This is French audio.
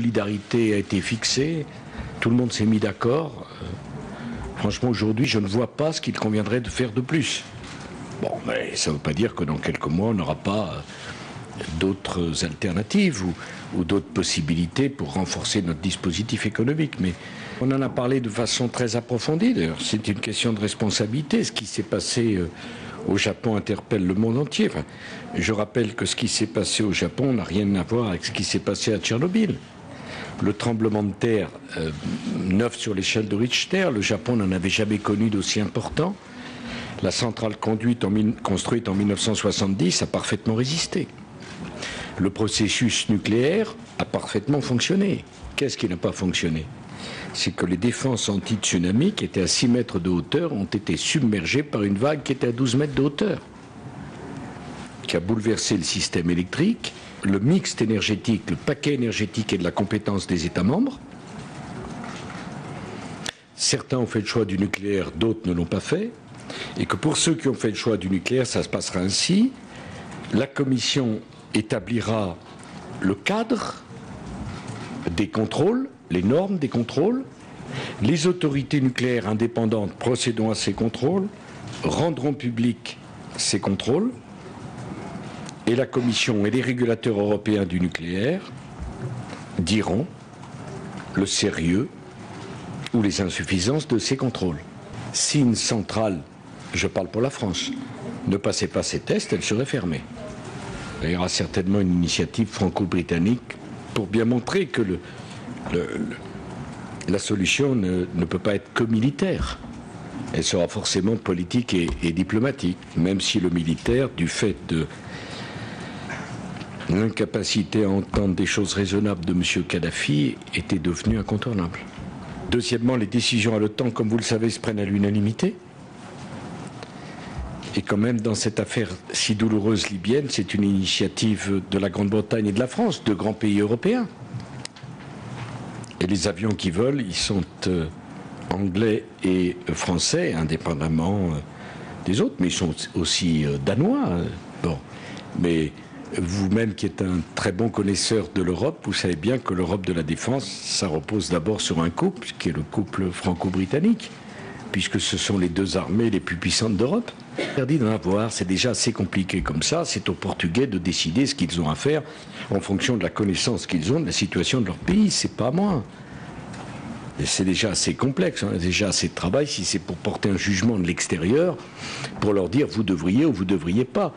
solidarité a été fixée, tout le monde s'est mis d'accord. Franchement, aujourd'hui, je ne vois pas ce qu'il conviendrait de faire de plus. Bon, mais ça ne veut pas dire que dans quelques mois, on n'aura pas d'autres alternatives ou d'autres possibilités pour renforcer notre dispositif économique. Mais on en a parlé de façon très approfondie. D'ailleurs, c'est une question de responsabilité. Ce qui s'est passé au Japon interpelle le monde entier. Enfin, je rappelle que ce qui s'est passé au Japon n'a rien à voir avec ce qui s'est passé à Tchernobyl. Le tremblement de terre 9 sur l'échelle de Richter, le Japon n'en avait jamais connu d'aussi important. La centrale construite en 1970 a parfaitement résisté. Le processus nucléaire a parfaitement fonctionné. Qu'est-ce qui n'a pas fonctionné? C'est que les défenses anti-tsunami qui étaient à 6 mètres de hauteur ont été submergées par une vague qui était à 12 mètres de hauteur, qui a bouleversé le système électrique, le mix énergétique, le paquet énergétique est de la compétence des États membres. Certains ont fait le choix du nucléaire, d'autres ne l'ont pas fait. Et que pour ceux qui ont fait le choix du nucléaire, ça se passera ainsi. La Commission établira le cadre des contrôles, les normes des contrôles. Les autorités nucléaires indépendantes procédant à ces contrôles rendront publics ces contrôles. Et la Commission et les régulateurs européens du nucléaire diront le sérieux ou les insuffisances de ces contrôles. Si une centrale, je parle pour la France, ne passait pas ces tests, elle serait fermée. Il y aura certainement une initiative franco-britannique pour bien montrer que la solution ne peut pas être que militaire. Elle sera forcément politique et diplomatique, même si le militaire, du fait de l'incapacité à entendre des choses raisonnables de M. Kadhafi, était devenu incontournable. Deuxièmement, les décisions à l'OTAN, comme vous le savez, se prennent à l'unanimité. Et quand même, dans cette affaire si douloureuse libyenne, c'est une initiative de la Grande-Bretagne et de la France, deux grands pays européens. Et les avions qui volent, ils sont anglais et français, indépendamment des autres, mais ils sont aussi danois. Bon, mais vous-même qui êtes un très bon connaisseur de l'Europe, vous savez bien que l'Europe de la défense, ça repose d'abord sur un couple, qui est le couple franco-britannique, puisque ce sont les deux armées les plus puissantes d'Europe. Interdit d'en avoir, c'est déjà assez compliqué comme ça, c'est aux Portugais de décider ce qu'ils ont à faire en fonction de la connaissance qu'ils ont de la situation de leur pays, c'est pas moi. C'est déjà assez complexe, on a déjà assez de travail si c'est pour porter un jugement de l'extérieur, pour leur dire vous devriez ou vous devriez pas.